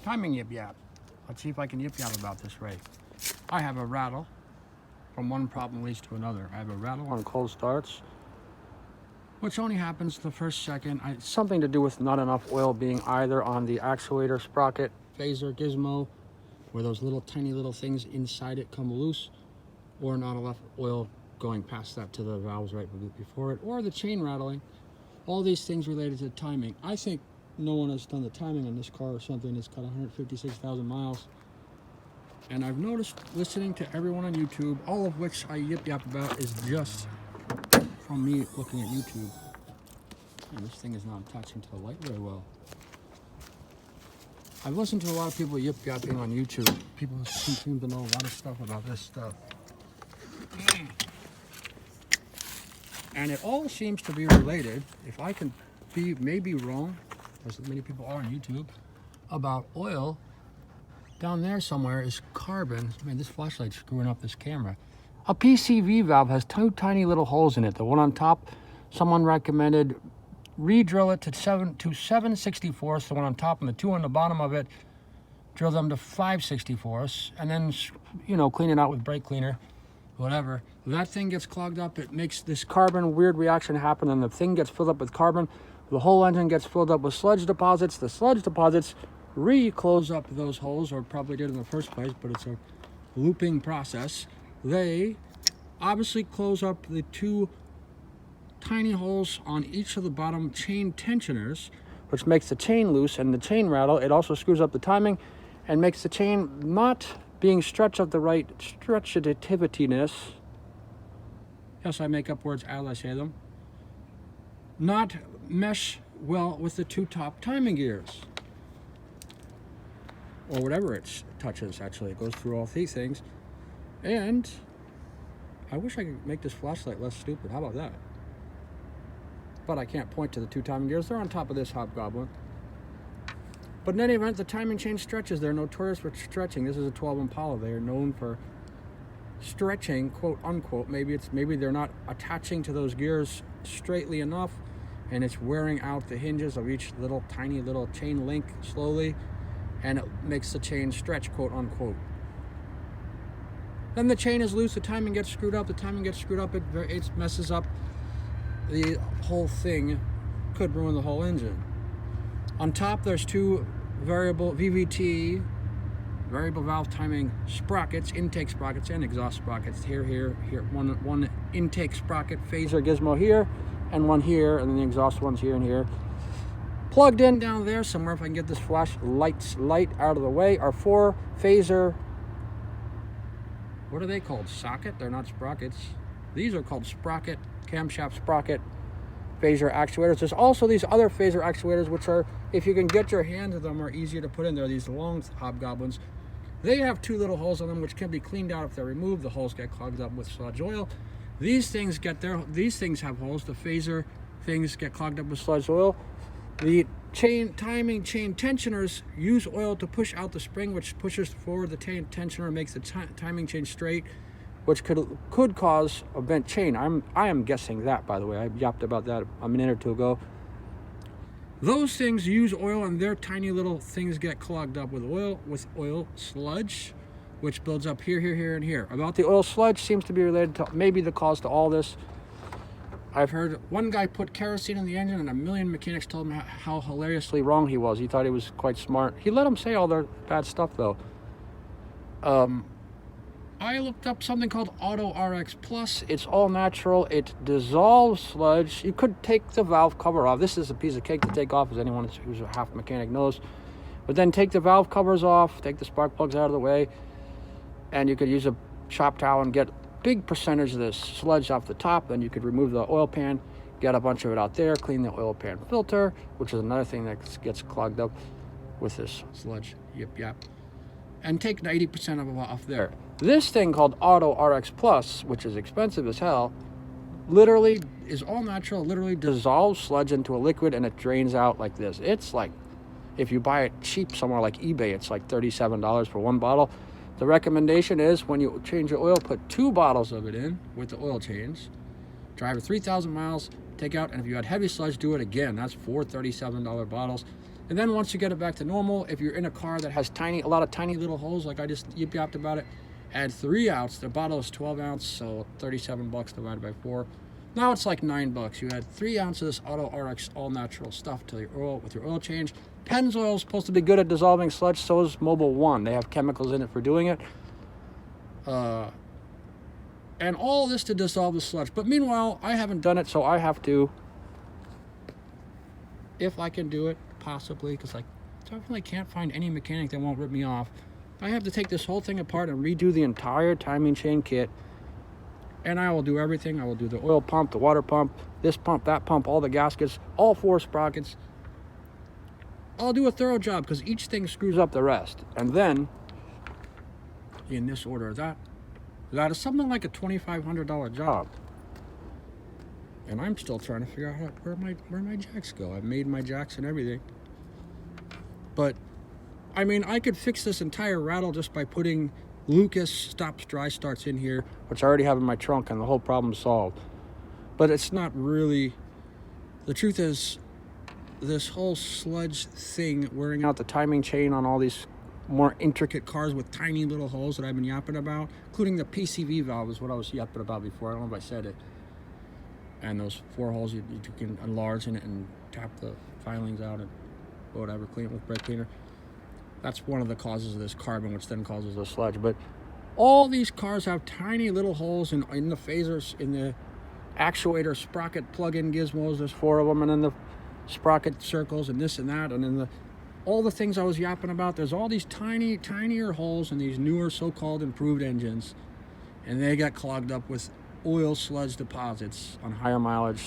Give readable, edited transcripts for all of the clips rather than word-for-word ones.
Timing yip-yap. Let's see if I can yip-yap about this right. I have a rattle. From one problem leads to another. I have a rattle on cold starts, which only happens the first second. It's something to do with not enough oil being either on the actuator, sprocket, phaser, gizmo, where those little tiny little things inside it come loose, or not enough oil going past that to the valves right before it, or the chain rattling. All these things related to timing. I think no one has done the timing on this car or something. It's got 156,000 miles. And I've noticed, listening to everyone on YouTube, all of which I yip-yap about, is just from me looking at YouTube. And this thing is not attaching to the light very well. I've listened to a lot of people yip-yapping on YouTube. People seem to know a lot of stuff about this stuff. And it all seems to be related, if I can be maybe wrong, as many people are on YouTube, about oil. Down there somewhere is carbon. Man, this flashlight's screwing up this camera. A PCV valve has two tiny little holes in it. The one on top, someone recommended re-drill it to 7/64, the one on top, and the two on the bottom of it, drill them to 5/64, and then, you know, clean it out with brake cleaner, whatever. That thing gets clogged up. It makes this carbon weird reaction happen, and the thing gets filled up with carbon. The whole engine gets filled up with sludge deposits. The sludge deposits re-close up those holes, or probably did in the first place, but it's a looping process. They obviously close up the two tiny holes on each of the bottom chain tensioners, which makes the chain loose and the chain rattle. It also screws up the timing and makes the chain not being stretched at the right stretchativeness. Yes, I make up words as I say them. Not mesh well with the two top timing gears, or whatever it touches. Actually, it goes through all these things. And I wish I could make this flashlight less stupid. How about that? But I can't point to the two timing gears. They're on top of this hobgoblin. But in any event, the timing chain stretches. They're notorious for stretching. This is a 12 Impala. They are known for stretching, quote unquote. Maybe they're not attaching to those gears straightly enough, and it's wearing out the hinges of each little tiny little chain link slowly, and it makes the chain stretch, quote unquote. Then the chain is loose, the timing gets screwed up, it messes up the whole thing, could ruin the whole engine. On top, there's two variable VVT, variable valve timing sprockets, intake sprockets and exhaust sprockets. Here. One intake sprocket, phaser gizmo here, and one here, and then the exhaust one's here and here. Plugged in down there somewhere, if I can get this light out of the way, are four phaser, what are they called? Socket? They're not sprockets. These are called sprocket, camshaft sprocket phaser actuators. There's also these other phaser actuators, which are, if you can get your hands to them, are easier to put in there. These long hobgoblins. They have two little holes on them, which can be cleaned out if they're removed. The holes get clogged up with sludge oil. These things have holes. The phaser things get clogged up with sludge oil. The timing chain tensioners use oil to push out the spring, which pushes forward the tensioner and makes the timing chain straight, which could cause a bent chain. I am guessing that, by the way. I yapped about that a minute or two ago. Those things use oil, and their tiny little things get clogged up with oil sludge, which builds up here, and here. About the oil sludge seems to be related to maybe the cause to all this. I've heard one guy put kerosene in the engine, and a million mechanics told him how hilariously wrong he was. He thought he was quite smart. He let him say all their bad stuff, though. I looked up something called Auto RX Plus. It's all natural. It dissolves sludge. You could take the valve cover off. This is a piece of cake to take off, as anyone who's a half mechanic knows. But then take the valve covers off, take the spark plugs out of the way, and you could use a shop towel and get big percentage of this sludge off the top. Then you could remove the oil pan, get a bunch of it out there, clean the oil pan filter, which is another thing that gets clogged up with this sludge, yip-yap, and take 90% of it off there. This thing called Auto RX Plus, which is expensive as hell, literally is all natural, literally dissolves sludge into a liquid, and it drains out like this. It's like, if you buy it cheap somewhere like eBay, it's like $37 for one bottle. The recommendation is, when you change your oil, put 2 bottles of it in with the oil change, drive 3,000 miles, take out, and if you had heavy sludge, do it again. That's 4 $37 bottles. And then once you get it back to normal, if you're in a car that has a lot of tiny little holes, like I just yip-yapped about it, add 3 ounce. The bottle is 12 ounce, so $37 divided by 4. Now it's like $9. You add 3 ounces Auto RX all natural stuff to your oil with your oil change. Pennzoil is supposed to be good at dissolving sludge. So is Mobil 1. They have chemicals in it for doing it. And all this to dissolve the sludge. But meanwhile, I haven't done it, so I have to, if I can do it, possibly, because I definitely can't find any mechanic that won't rip me off. I have to take this whole thing apart and redo the entire timing chain kit. And I will do everything. I will do the oil pump, the water pump, this pump, that pump, all the gaskets, all 4 sprockets. I'll do a thorough job because each thing screws up the rest. And then, in this order, that is something like a $2,500 job. And I'm still trying to figure out where my jacks go. I've made my jacks and everything. But, I mean, I could fix this entire rattle just by putting Lucas stops dry starts in here, which I already have in my trunk, and the whole problem's solved. But it's not really. The truth is, this whole sludge thing, wearing out the timing chain on all these more intricate cars with tiny little holes that I've been yapping about, including the PCV valve is what I was yapping about before. I don't know if I said it. And those 4 holes you can enlarge in it and tap the filings out and whatever, clean it with brake cleaner. That's one of the causes of this carbon, which then causes the sludge. But all these cars have tiny little holes in the phasers, in the actuator sprocket plug-in gizmos. There's 4 of them, and then the sprocket circles and this and that, and then all the things I was yapping about. There's all these tinier holes in these newer so-called improved engines, and they get clogged up with oil sludge deposits on higher mileage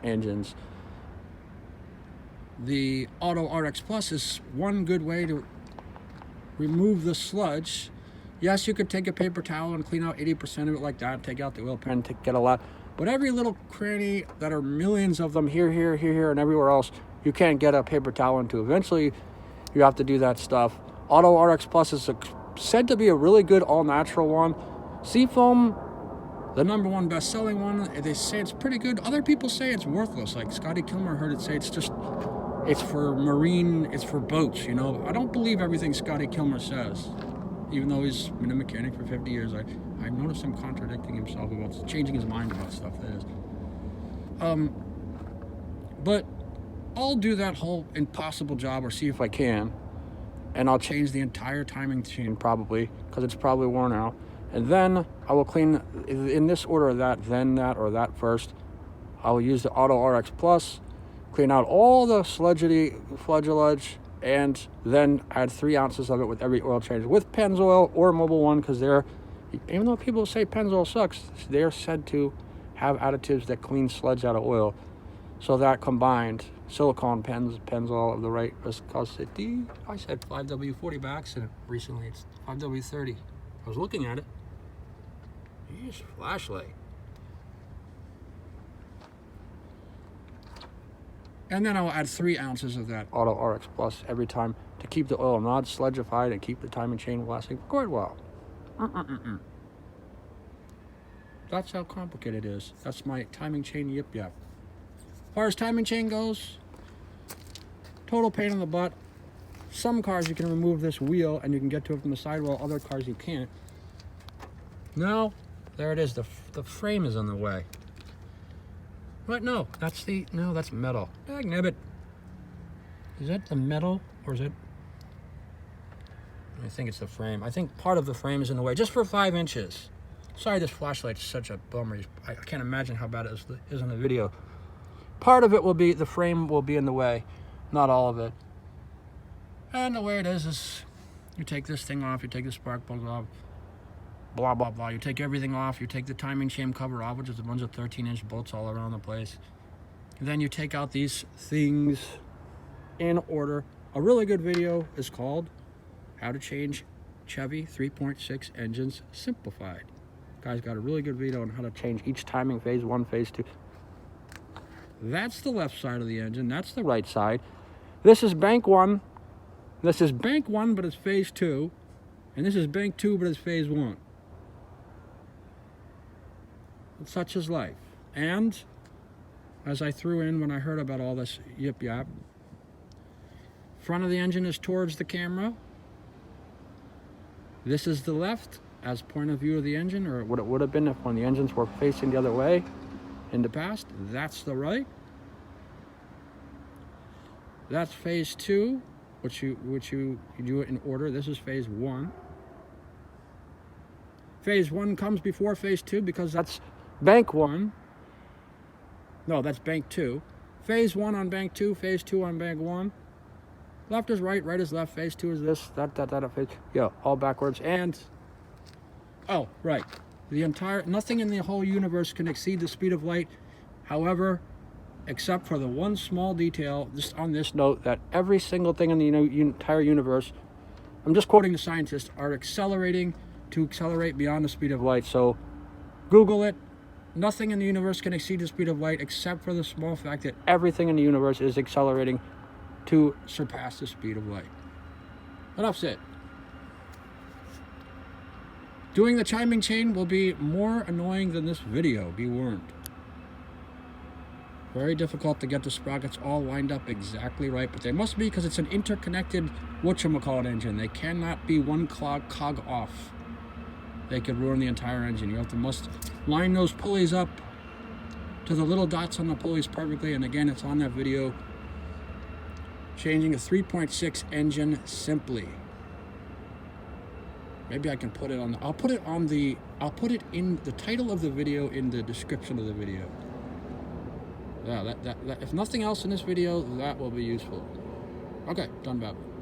engines. The Auto RX Plus is one good way to remove the sludge. Yes, you could take a paper towel and clean out 80% of it like that, take out the oil pan, get a lot. But every little cranny that are millions of them here, and everywhere else, you can't get a paper towel into. Eventually, you have to do that stuff. Auto RX Plus is said to be a really good all-natural one. Seafoam, the #1 best-selling one, they say it's pretty good. Other people say it's worthless. Like Scotty Kilmer heard it say it's for marine, it's for boats, you know. I don't believe everything Scotty Kilmer says. Even though he's been a mechanic for 50 years, I noticed him contradicting himself about changing his mind about stuff, that is. But I'll do that whole impossible job, or see if I can, and I'll change the entire timing chain probably, because it's probably worn out. And then I will clean, in this order, that, then that, or that first. I will use the Auto RX Plus, clean out all the sludge, and then add 3 ounces of it with every oil change with Pennzoil or Mobil 1, because even though people say Pennzoil sucks, they're said to have additives that clean sludge out of oil. So that combined, silicone Pennzoil of the right viscosity. I said 5W40 by accident recently. It's 5W30. I was looking at it. Yeesh, flashlight. And then I'll add 3 ounces of that Auto RX Plus every time to keep the oil not sludgified and keep the timing chain lasting quite well. That's how complicated it is. That's my timing chain yip-yap. As far as timing chain goes, total pain in the butt. Some cars you can remove this wheel and you can get to it from the sidewall. Other cars you can't. No, there it is. The frame is in the way. What? No, that's metal. Dagnabbit. Is that the metal, or is it? I think it's the frame. I think part of the frame is in the way, just for 5 inches. Sorry, this flashlight's such a bummer. I can't imagine how bad it is in the video. Part of it will be, the frame will be in the way, not all of it. And the way it is you take this thing off, you take the spark plugs off, blah, blah, blah. You take everything off. You take the timing chain cover off, which is a bunch of 13-inch bolts all around the place. And then you take out these things in order. A really good video is called How to Change Chevy 3.6 Engines Simplified. Guy's got a really good video on how to change each timing phase 1, phase 2. That's the left side of the engine. That's the right side. This is bank 1. This is bank 1, but it's phase 2. And this is bank 2, but it's phase 1. Such is life. And as I threw in when I heard about all this yip-yap, Front of the engine is towards the camera. This is the left as point of view of the engine, or what it would have been if when the engines were facing the other way in the past. That's the right. That's phase 2, which you do it in order. This is phase 1. Phase 1 comes before phase 2 because that's bank 1. No, that's bank 2. Phase 1 on bank 2, phase 2 on bank 1. Left is right, right is left, phase 2 is this, that, phase, yeah, all backwards. And, oh, right. Nothing in the whole universe can exceed the speed of light. However, except for the one small detail, just on this note, that every single thing in the entire universe, I'm just quoting the scientists, are accelerating to accelerate beyond the speed of light. So, Google it. Nothing in the universe can exceed the speed of light except for the small fact that everything in the universe is accelerating to surpass the speed of light. Enough said. Doing the chiming chain will be more annoying than this video, be warned. Very difficult to get the sprockets all lined up exactly right, but they must be because it's an interconnected whatchamacallit engine. They cannot be one cog off. They could ruin the entire engine. You must line those pulleys up to the little dots on the pulleys perfectly, and again, it's on that video. Changing a 3.6 engine simply. Maybe I can put it on. I'll put it in the title of the video in the description of the video. Yeah, that if nothing else in this video, that will be useful. Okay, done babbling.